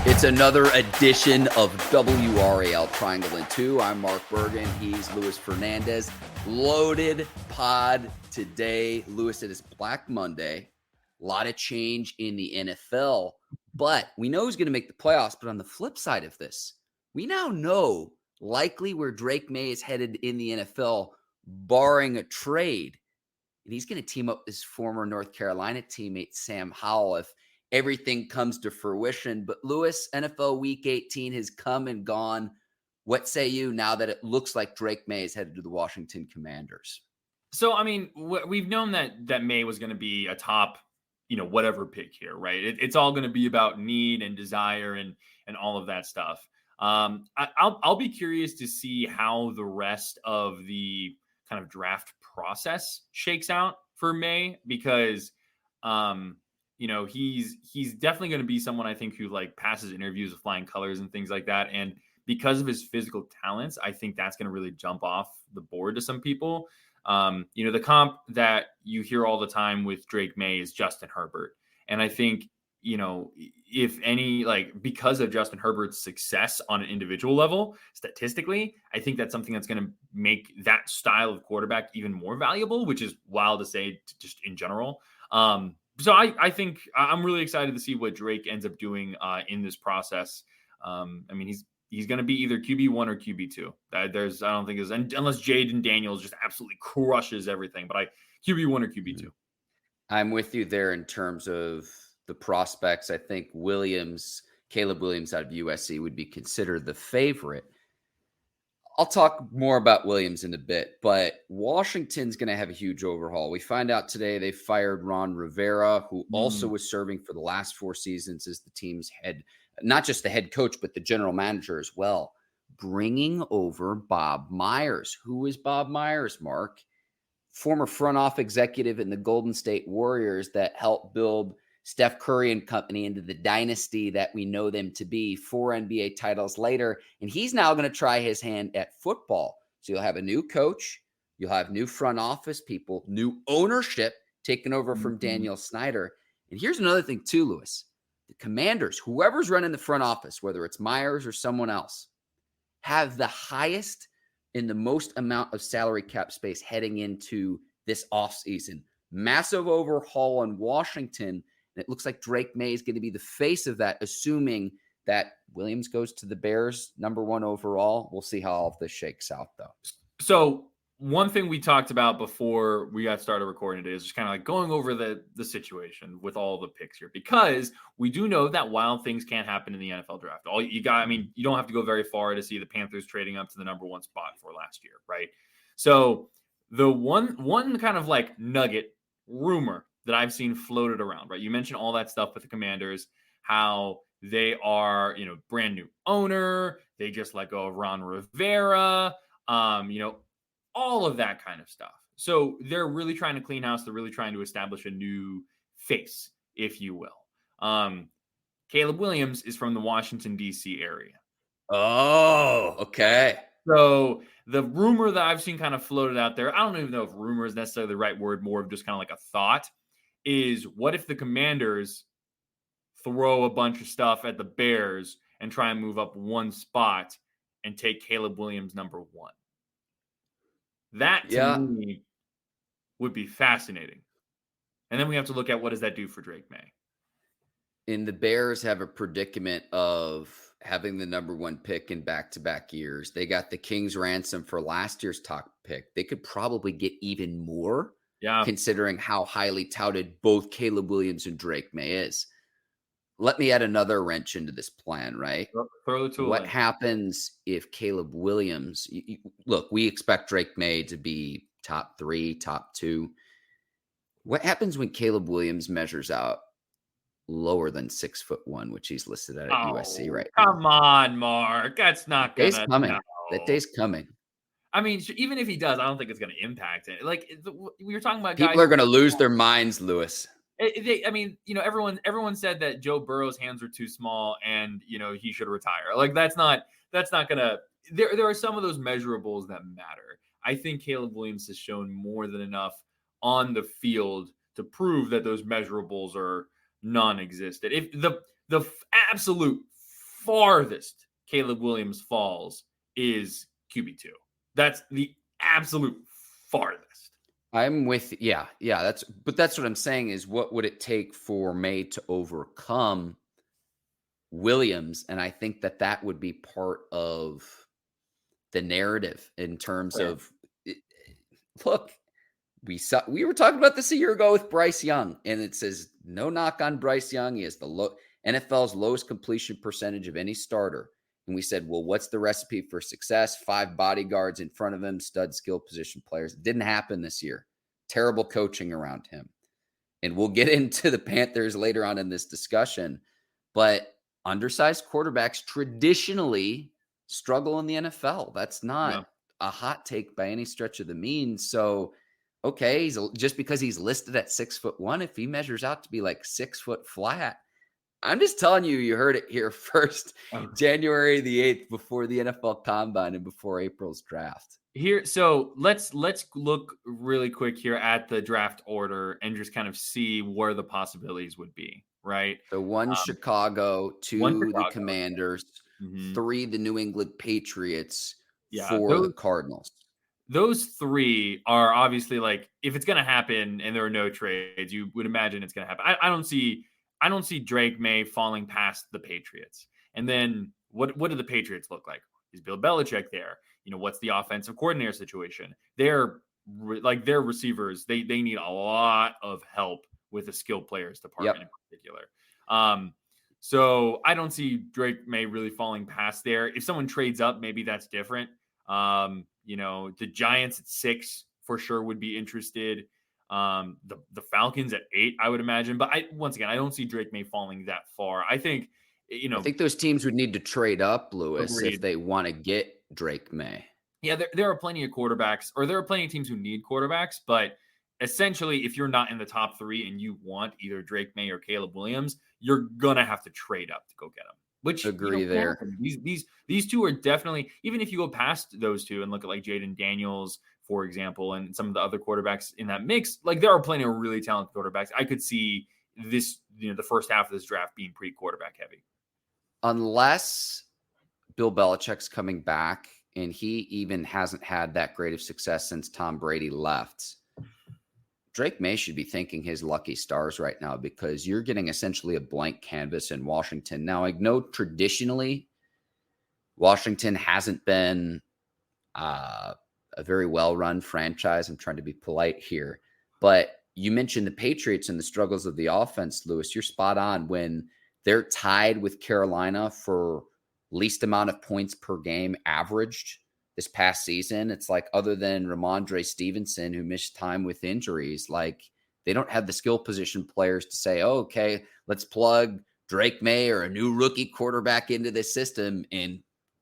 It's another edition of WRAL Triangle and Two. I'm Mark Bergen. He's Luis Fernandez. Loaded pod today. Luis, it is Black Monday. A lot of change in the NFL, but we know who's going to make the playoffs. But on the flip side of this, we now know likely where Drake Maye is headed in the NFL, barring a trade. And he's going to team up with his former North Carolina teammate, Sam Howell, if everything comes to fruition. But Luis, NFL Week 18 has come and gone. What say you now that it looks like Drake Maye is headed to the Washington Commanders? So, I mean, we've known that Maye was going to be a top, whatever pick here, right? It's all going to be about need and desire and all of that stuff. I'll be curious to see how the rest of the kind of draft process shakes out for Maye because, he's definitely going to be someone I think who like passes interviews with flying colors and things like that. And because of his physical talents, I think that's going to really jump off the board to some people. The comp that you hear all the time with Drake Maye is Justin Herbert. And I think, if any, because of Justin Herbert's success on an individual level, statistically, I think that's something that's going to make that style of quarterback even more valuable, which is wild to say just in general. So I think I'm really excited to see what Drake ends up doing in this process. He's going to be either QB1 or QB2. I don't think unless Jaden Daniels just absolutely crushes everything, but QB1 or QB2. I'm with you there in terms of the prospects. I think Caleb Williams out of USC would be considered the favorite. I'll talk more about Williams in a bit, but Washington's going to have a huge overhaul. We find out today they fired Ron Rivera, who also was serving for the last 4 seasons as the team's head, not just the head coach, but the general manager as well, bringing over Bob Myers. Who is Bob Myers, Mark? Former front office executive in the Golden State Warriors that helped build Steph Curry and company into the dynasty that we know them to be, 4 NBA titles later. And he's now going to try his hand at football. So you'll have a new coach. You'll have new front office people, new ownership taken over from Daniel Snyder. And here's another thing too, Luis. The Commanders, whoever's running the front office, whether it's Myers or someone else, have the highest and the most amount of salary cap space heading into this offseason. Massive overhaul in Washington. And it looks like Drake Maye is going to be the face of that, assuming that Williams goes to the Bears, number 1 overall. We'll see how all of this shakes out, though. So one thing we talked about before we got started recording today is just kind of like going over the situation with all the picks here, because we do know that wild things can't happen in the NFL draft. You don't have to go very far to see the Panthers trading up to the number 1 spot for last year, right? So the one kind of like nugget rumor that I've seen floated around, right? You mentioned all that stuff with the Commanders, how they are, brand new owner. They just let go of Ron Rivera, all of that kind of stuff. So they're really trying to clean house. They're really trying to establish a new face, if you will. Caleb Williams is from the Washington, D.C. area. Oh, okay. So the rumor that I've seen kind of floated out there, I don't even know if rumor is necessarily the right word, more of just kind of like a thought, is what if the Commanders throw a bunch of stuff at the Bears and try and move up 1 spot and take Caleb Williams number 1? That to me would be fascinating. And then we have to look at what does that do for Drake Maye. And the Bears have a predicament of having the number 1 pick in back-to-back years. They got the King's ransom for last year's top pick. They could probably get even more. Considering how highly touted both Caleb Williams and Drake Maye is. Let me add another wrench into this plan, right? Throw the tool What in. happens if Caleb Williams, look, we expect Drake Maye to be top 3, top 2. What happens when Caleb Williams measures out lower than 6'1", which he's listed at USC right now? Come on, Mark. That's not going to coming. That day's coming. I mean, even if he does, I don't think it's going to impact it. Like we were talking about, people are going to lose their minds, Luis. Everyone said that Joe Burrow's hands were too small and he should retire. Like that's not going to. There are some of those measurables that matter. I think Caleb Williams has shown more than enough on the field to prove that those measurables are non-existent. If the absolute farthest Caleb Williams falls is QB2. That's the absolute farthest. I'm with, yeah. That's what I'm saying is, what would it take for Maye to overcome Williams? And I think that would be part of the narrative in terms of, look, we were talking about this a year ago with Bryce Young, and it says no knock on Bryce Young. He has the NFL's lowest completion percentage of any starter. And we said, well, what's the recipe for success? 5 bodyguards in front of him, stud skill position players. It didn't happen this year. Terrible coaching around him. And we'll get into the Panthers later on in this discussion. But undersized quarterbacks traditionally struggle in the NFL. That's not a hot take by any stretch of the means. So, okay, just because he's listed at 6'1", if he measures out to be like 6 foot flat, I'm just telling you, you heard it here first. January the 8th, before the NFL Combine and before April's draft. Here, so let's look really quick here at the draft order and just kind of see where the possibilities would be, right? So 1 Chicago, 2 the Commanders, 3 the New England Patriots, 4 the Cardinals. Those 3 are obviously, like, if it's going to happen and there are no trades, you would imagine it's going to happen. I don't see Drake Maye falling past the Patriots. And then what do the Patriots look like? Is Bill Belichick there? What's the offensive coordinator situation? Their receivers, they need a lot of help with the skilled players department in particular. So I don't see Drake Maye really falling past there. If someone trades up, maybe that's different. The Giants at 6 for sure would be interested. The Falcons at 8, I would imagine. But once again, I don't see Drake Maye falling that far. I think, I think those teams would need to trade up, Lewis, if they want to get Drake Maye. Yeah, there are plenty of quarterbacks, or there are plenty of teams who need quarterbacks. But essentially, if you're not in the top 3 and you want either Drake Maye or Caleb Williams, you're going to have to trade up to go get them. Which, agree there. These 2 are definitely, even if you go past those 2 and look at like Jaden Daniels, for example, and some of the other quarterbacks in that mix, like there are plenty of really talented quarterbacks. I could see this, the first half of this draft being pretty quarterback heavy. Unless Bill Belichick's coming back, and he even hasn't had that great of success since Tom Brady left, Drake Maye should be thanking his lucky stars right now, because you're getting essentially a blank canvas in Washington. Now, I know traditionally Washington hasn't been a very well-run franchise. I'm trying to be polite here. But you mentioned the Patriots and the struggles of the offense, Lewis. You're spot on. When they're tied with Carolina for least amount of points per game averaged this past season, it's like, other than Ramondre Stevenson, who missed time with injuries, like they don't have the skill position players to say, oh, okay, let's plug Drake Maye or a new rookie quarterback into this system. And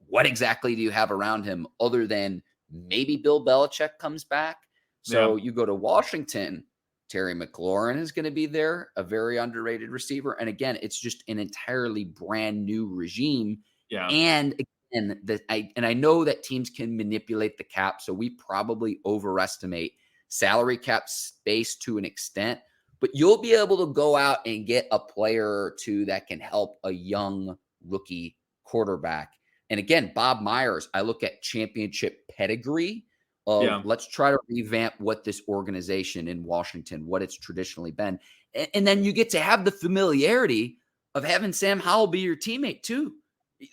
what exactly do you have around him other than maybe Bill Belichick comes back? So you go to Washington, Terry McLaurin is going to be there, a very underrated receiver. And again, it's just an entirely brand new regime. Yeah. And again, I know that teams can manipulate the cap, so we probably overestimate salary cap space to an extent, but you'll be able to go out and get a player or 2 that can help a young rookie quarterback. And again, Bob Myers, I look at championship pedigree of let's try to revamp what this organization in Washington, what it's traditionally been. And then you get to have the familiarity of having Sam Howell be your teammate too.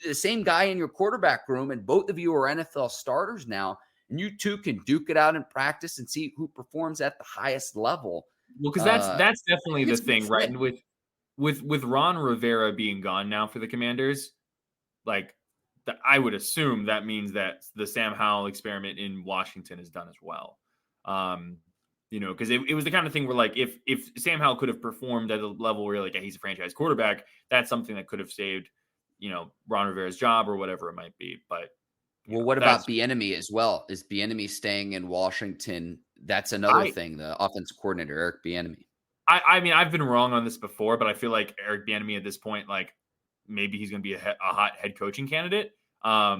The same guy in your quarterback room, and both of you are NFL starters now, and you 2 can duke it out in practice and see who performs at the highest level. Well, because that's definitely the thing, right? And with Ron Rivera being gone now for the Commanders, like I would assume that means that the Sam Howell experiment in Washington is done as well. Because it was the kind of thing where, like, if Sam Howell could have performed at a level where, like, he's a franchise quarterback, that's something that could have saved, Ron Rivera's job or whatever it might be. But what about Bieniemy as well? Is Bieniemy staying in Washington? That's another thing. The offensive coordinator, Eric Bieniemy. I mean, I've been wrong on this before, but I feel like Eric Bieniemy at this point, like, maybe he's going to be a hot head coaching candidate. But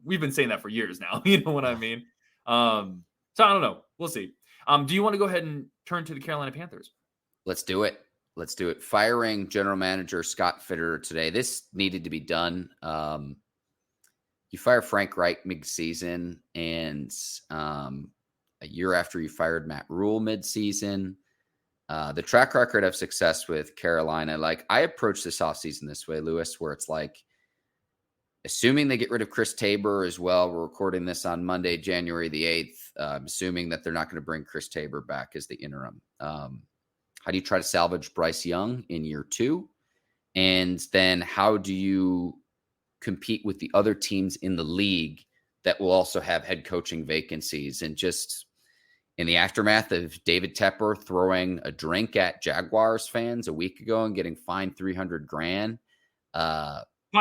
we've been saying that for years now. You know what I mean? So I don't know. We'll see. Do you want to go ahead and turn to the Carolina Panthers? Let's do it. Let's do it. Firing general manager Scott Fitterer today. This needed to be done. You fire Frank Reich mid-season, and a year after you fired Matt Rule mid-season. The track record of success with Carolina, like I approach this offseason this way, Lewis, where it's like, assuming they get rid of Chris Tabor as well. We're recording this on Monday, January the 8th. Assuming that they're not going to bring Chris Tabor back as the interim. How do you try to salvage Bryce Young in year 2? And then how do you compete with the other teams in the league that will also have head coaching vacancies? And just in the aftermath of David Tepper throwing a drink at Jaguars fans a week ago and getting fined $300,000,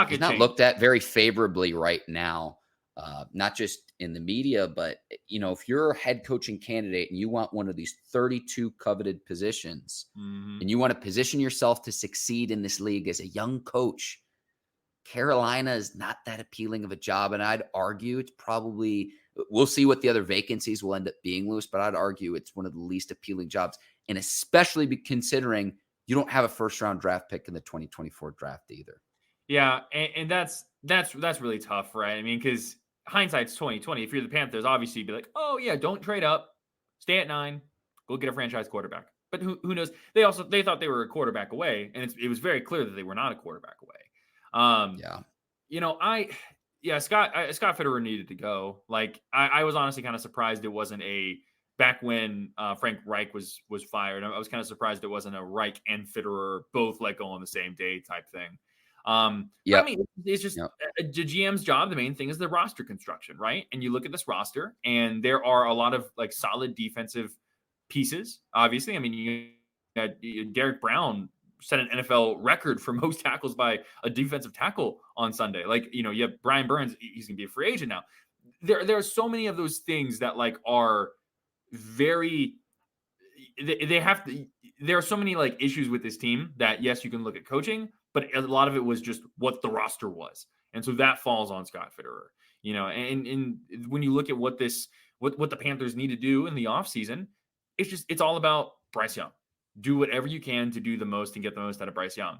he's not looked at very favorably right now, not just in the media, but if you're a head coaching candidate and you want one of these 32 coveted positions, and you want to position yourself to succeed in this league as a young coach, Carolina is not that appealing of a job. And I'd argue it's probably, we'll see what the other vacancies will end up being, Lewis, but I'd argue it's one of the least appealing jobs. And especially considering you don't have a first-round draft pick in the 2024 draft either. Yeah, and that's really tough, right? I mean, because hindsight's 2020. If you're the Panthers, obviously you'd be like, oh yeah, don't trade up, stay at 9, go get a franchise quarterback. But who knows? They thought they were a quarterback away, and it was very clear that they were not a quarterback away. Scott Fitterer needed to go. Like I was honestly kind of surprised it wasn't back when Frank Reich was fired. I was kind of surprised it wasn't a Reich and Fitterer both let go on the same day type thing. I mean, it's just a GM's job. The main thing is the roster construction, right? And you look at this roster, and there are a lot of like solid defensive pieces. Obviously, I mean, Derek Brown set an NFL record for most tackles by a defensive tackle on Sunday. Like, you have Brian Burns, he's gonna be a free agent now. There are so many of those things that like are very. There are so many like issues with this team that yes, you can look at coaching, but a lot of it was just what the roster was. And so that falls on Scott Fitterer, and when you look at what the Panthers need to do in the offseason, it's all about Bryce Young. Do whatever you can to do the most and get the most out of Bryce Young.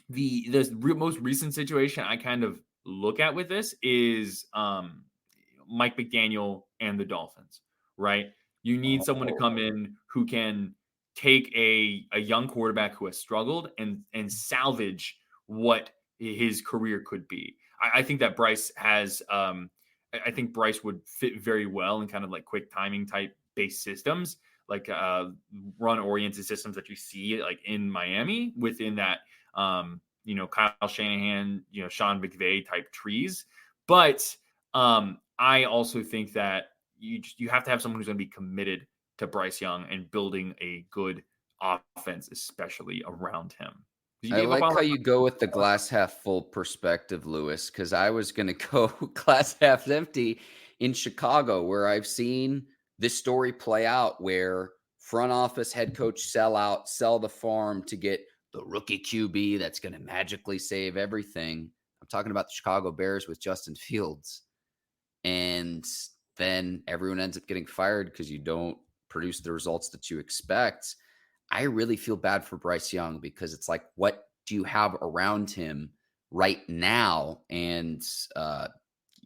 The most recent situation I kind of look at with this is Mike McDaniel and the Dolphins, right? You need someone to come in who can take a young quarterback who has struggled and salvage what his career could be. I think that Bryce has, I think Bryce would fit very well in kind of like quick timing type based systems, like run oriented systems that you see like in Miami within that, Kyle Shanahan, Sean McVay type trees. But I also think that you have to have someone who's going to be committed to Bryce Young and building a good offense, especially around him. I like how you go with the glass half full perspective, Lewis, because I was going to go glass half empty in Chicago, where I've seen this story play out, where front office head coach sell the farm to get the rookie QB that's going to magically save everything. I'm talking about the Chicago Bears with Justin Fields. And then everyone ends up getting fired because you don't produce the results that you expect. I really feel bad for Bryce Young because it's like, what do you have around him right now? And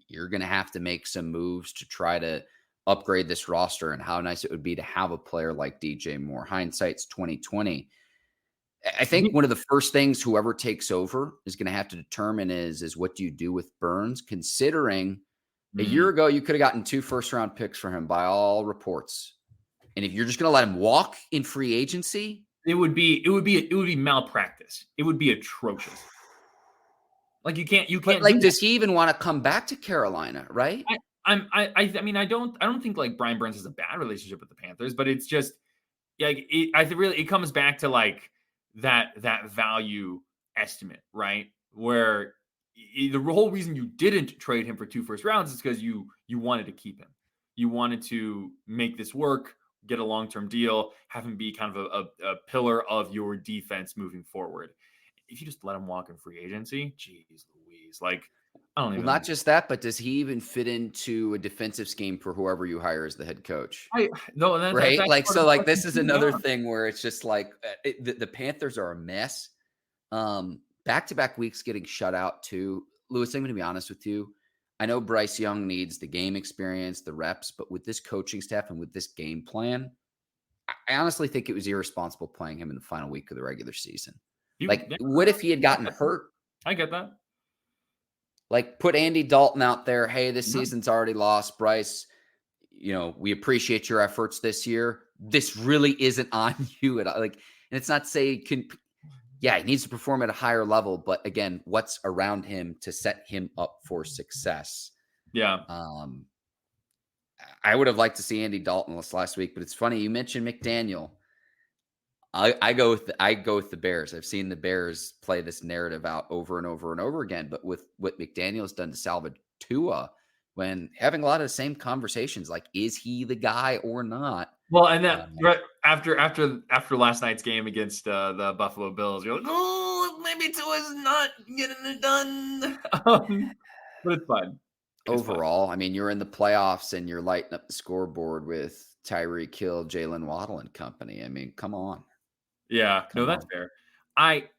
you're going to have to make some moves to try to upgrade this roster, and how nice it would be to have a player like DJ Moore. Hindsight's 2020. I think one of the first things whoever takes over is going to have to determine is what do you do with Burns, considering a year ago you could have gotten 2 first-round picks for him by all reports. And if you're just going to let him walk in free agency, it would be malpractice. It would be atrocious. Like you can't. But like, does he even want to come back to Carolina? Right? I mean, I don't think like Brian Burns has a bad relationship with the Panthers, but it's just like it comes back to like that value estimate, right? Where the whole reason you didn't trade him for 2 first rounds is because you wanted to keep him. You wanted to make this work, get a long-term deal, have him be kind of a pillar of your defense moving forward. If you just let him walk in free agency, geez Louise, like I don't Well, even. not just that, but does he even fit into a defensive scheme for whoever you hire as the head coach? No, that's Right? actually Like, part of so the like question this is too. Yeah. another thing where it's just like the Panthers are a mess. Back-to-back weeks getting shut out too. Lewis, I'm going to be honest with you. I know Bryce Young needs the game experience, the reps, but with this coaching staff and with this game plan, I honestly think it was irresponsible playing him in the final week of the regular season. Like, Yeah, what if he had gotten hurt? I get that. Like, put Andy Dalton out there. Hey, this Yeah. season's already lost. Bryce, we appreciate your efforts this year. This really isn't on you at all. Like, and it's not to say he needs to perform at a higher level, but again, what's around him to set him up for success? Yeah. Um, I would have liked to see Andy Dalton this last week, but it's funny you mentioned McDaniel. I go with the Bears. I've seen the Bears play this narrative out over and over and over again. But with what McDaniel's done to salvage Tua, when having a lot of the same conversations, like is he the guy or not? Well, and then right after last night's game against the Buffalo Bills, you're like, oh, maybe Tua's not getting it done. But it's fine. It's fine. Overall, I mean, you're in the playoffs and you're lighting up the scoreboard with Tyreek Hill, Jalen Waddle, and company. I mean, come on. Yeah, no, Come that's on. fair.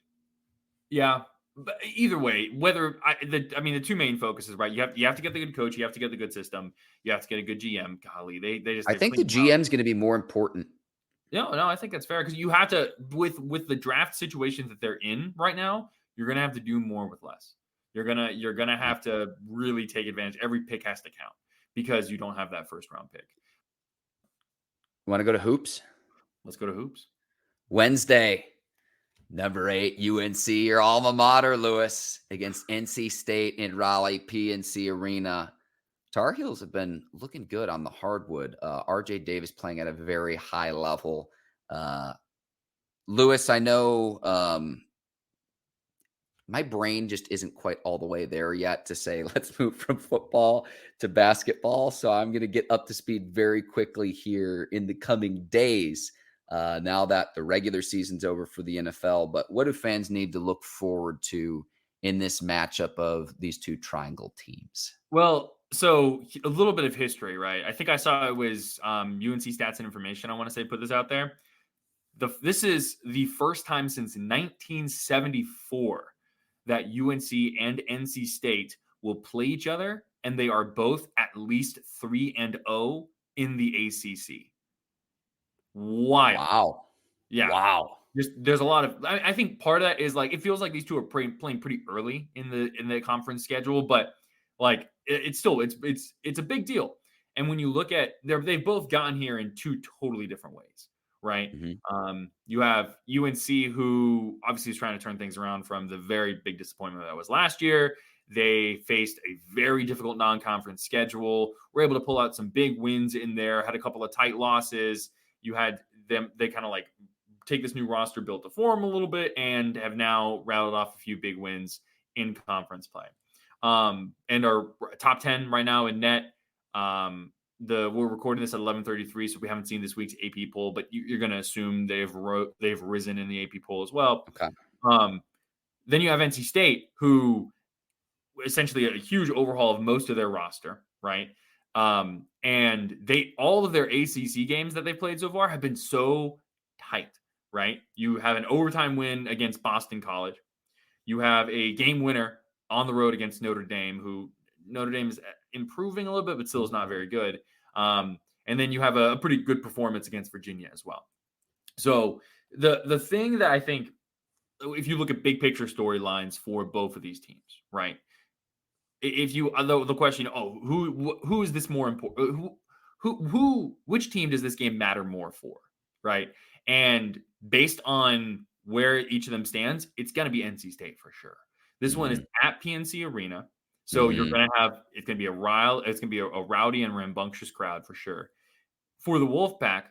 Yeah, but either way, the two main focuses, right? You have to get the good coach, you have to get the good system, you have to get a good GM. Golly, they I think the GM is going to be more important. No, I think that's fair because you have to with the draft situations that they're in right now, you're gonna have to do more with less. You're gonna have to really take advantage. Every pick has to count because you don't have that first round pick. Want to go to hoops? Let's go to hoops. Wednesday, number 8, UNC, your alma mater, Lewis, against NC State in Raleigh, PNC Arena. Tar Heels have been looking good on the hardwood. RJ Davis playing at a very high level. Lewis, I know my brain just isn't quite all the way there yet to say, let's move from football to basketball. So I'm going to get up to speed very quickly here in the coming days. Now that the regular season's over for the NFL, but what do fans need to look forward to in this matchup of these two triangle teams? Well, so a little bit of history, right? I think I saw it was UNC Stats and Information. I want to say put this out there. This is the first time since 1974 that UNC and NC State will play each other, and they are both at least 3-0 in the ACC. Wild. Wow. Yeah. Wow. There's a lot of. I think part of that is like it feels like these two are playing pretty early in the conference schedule, but like it's still it's a big deal. And when you look at they've both gotten here in two totally different ways, right? Mm-hmm. You have UNC who obviously is trying to turn things around from the very big disappointment that was last year. They faced a very difficult non-conference schedule. Were able to pull out some big wins in there. Had a couple of tight losses. You had them. They kind of like take this new roster built to form a little bit and have now rattled off a few big wins in conference play. And are top 10 right now in net. We're recording this at 11:33, so we haven't seen this week's AP poll, but you're going to assume they've risen in the AP poll as well. Okay. Then you have NC State, who essentially a huge overhaul of most of their roster, right? And all of their ACC games that they've played so far have been so tight, right? You have an overtime win against Boston College. You have a game winner on the road against Notre Dame, who Notre Dame is improving a little bit, but still is not very good. And then you have a pretty good performance against Virginia as well. So the thing that I think, if you look at big picture storylines for both of these teams, right? If you the question, who is this more important? Which team does this game matter more for, right? And based on where each of them stands, it's going to be NC State for sure. This one is at PNC Arena, so you're going to have it's going to be it's going to be a rowdy and rambunctious crowd for sure. For the Wolfpack,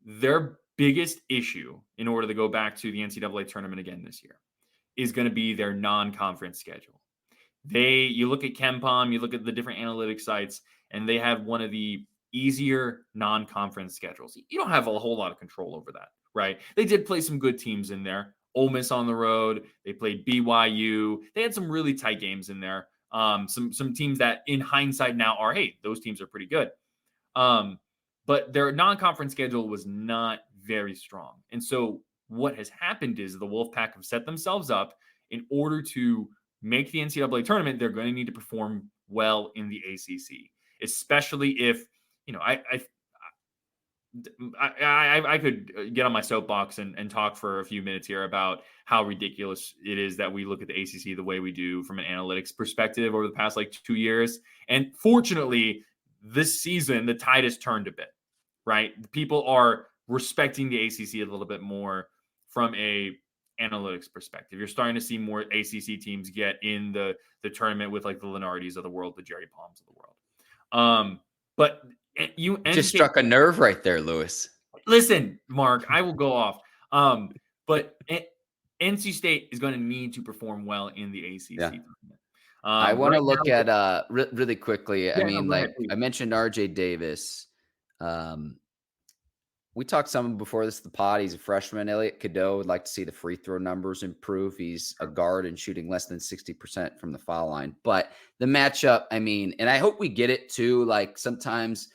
their biggest issue in order to go back to the NCAA tournament again this year is going to be their non-conference schedule. You look at KenPom, you look at the different analytics sites, and they have one of the easier non-conference schedules. You don't have a whole lot of control over that, right? They did play some good teams in there. Ole Miss on the road. They played BYU. They had some really tight games in there. Some teams that in hindsight now are, hey, those teams are pretty good. But their non-conference schedule was not very strong. And so what has happened is the Wolfpack have set themselves up in order to make the NCAA tournament. They're going to need to perform well in the ACC, especially if, I could get on my soapbox and talk for a few minutes here about how ridiculous it is that we look at the ACC the way we do from an analytics perspective over the past 2 years. And fortunately, this season, the tide has turned a bit, right? People are respecting the ACC a little bit more from a analytics perspective. You're starting to see more ACC teams get in the tournament with the Lenardis of the world, the Jerry Palms of the world. But you just struck a nerve right there, Lewis. Listen, Mark, I will go off. But NC State is going to need to perform well in the ACC tournament. I want to look at really quickly. Yeah, I mentioned RJ Davis. We talked some before this, the pod. He's a freshman. Elliot Cadeau would like to see the free throw numbers improve. He's a guard and shooting less than 60% from the foul line. But the matchup, and I hope we get it too. Sometimes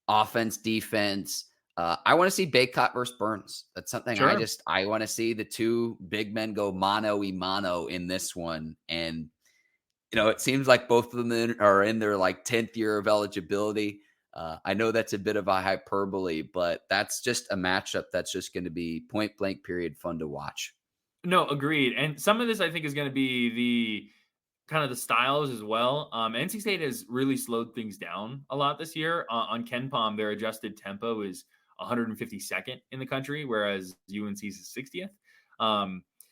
offense, defense. I want to see Baycott versus Burns. That's something I want to see the two big men go mano-a-mano in this one. And, it seems like both of them are in their 10th year of eligibility. I know that's a bit of a hyperbole, but that's just a matchup that's just going to be point blank period fun to watch. No, agreed. And some of this I think is going to be the kind of the styles as well. NC State has really slowed things down a lot this year. On KenPom, their adjusted tempo is 152nd in the country, whereas UNC's is 60th.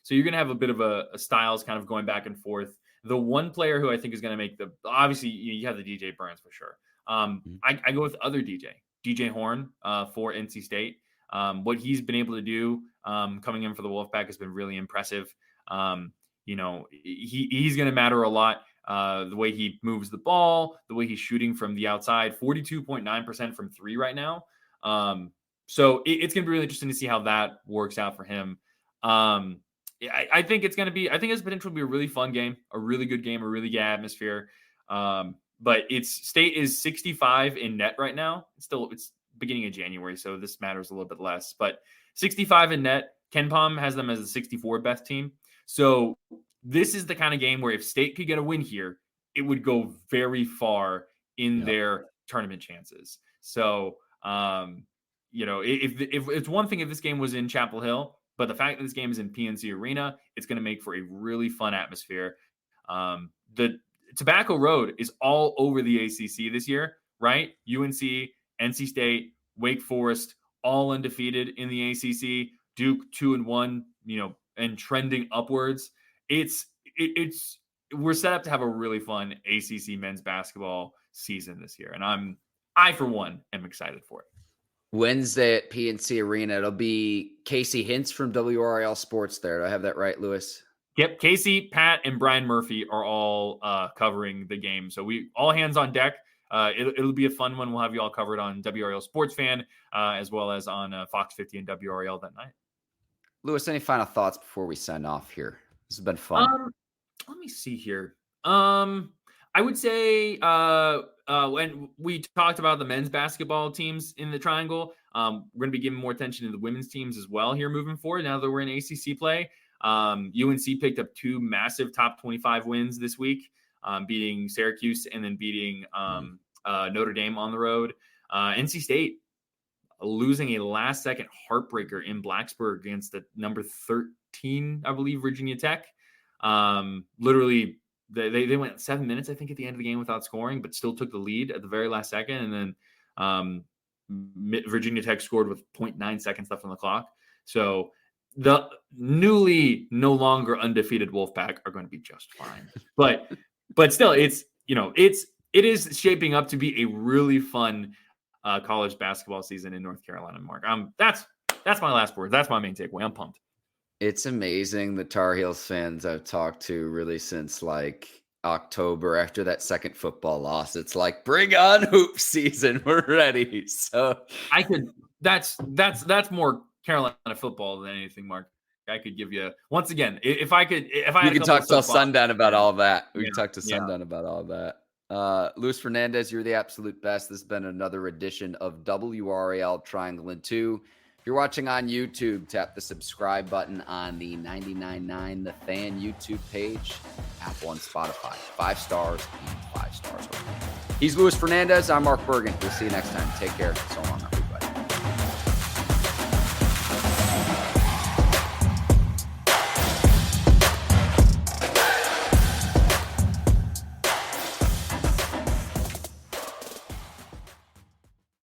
So you're going to have a bit of a styles kind of going back and forth. The one player who I think is going to make obviously you have the DJ Burns for sure. I go with other DJ Horn for NC State. What he's been able to do coming in for the Wolfpack has been really impressive. He's going to matter a lot. The way he moves the ball, the way he's shooting from the outside, 42.9% from three right now. So it's going to be really interesting to see how that works out for him. I think it's potential to be a really fun game, a really good game, a really good atmosphere. But State is 65 in net right now. It's beginning of January, so this matters a little bit less. But 65 in net. KenPom has them as the 64 best team. So this is the kind of game where if State could get a win here, it would go very far in their tournament chances. So, if it's one thing if this game was in Chapel Hill, but the fact that this game is in PNC Arena, it's going to make for a really fun atmosphere. The Tobacco Road is all over the ACC this year, right? UNC, NC State, Wake Forest, all undefeated in the ACC. Duke 2-1, and trending upwards. We're set up to have a really fun ACC men's basketball season this year, and I for one am excited for it. Wednesday at PNC Arena, it'll be Casey Hintz from WRAL Sports there. Do I have that right, Lewis? Yep, Casey, Pat, and Brian Murphy are all covering the game. So we all hands on deck. It'll be a fun one. We'll have you all covered on WRAL Sports Fan as well as on Fox 50 and WRAL that night. Lewis, any final thoughts before we sign off here? This has been fun. Let me see here. I would say when we talked about the men's basketball teams in the triangle, we're going to be giving more attention to the women's teams as well here moving forward now that we're in ACC play. UNC picked up two massive top 25 wins this week, beating Syracuse and then beating Notre Dame on the road. NC State losing a last-second heartbreaker in Blacksburg against the number 13, I believe, Virginia Tech. Literally, they went 7 minutes, I think, at the end of the game without scoring, but still took the lead at the very last second. And then Virginia Tech scored with 0.9 seconds left on the clock. So the no longer undefeated Wolfpack are going to be just fine. But still, it is shaping up to be a really fun college basketball season in North Carolina, Mark. That's my last word. That's my main takeaway. I'm pumped. It's amazing the Tar Heels fans I've talked to really since October after that second football loss. It's like, bring on hoop season. We're ready. So that's more Carolina football than anything, Mark. I could give you once again if I had you can talk till sundown about all that. We can talk to yeah. sundown about all that. Luis Fernandez, you're the absolute best. This has been another edition of WRAL Triangle and 2. If you're watching on YouTube, tap the subscribe button on the 99.9 The Fan YouTube page, Apple and Spotify. 5 stars and 5 stars. He's Luis Fernandez. I'm Mark Bergen. We'll see you next time. Take care. So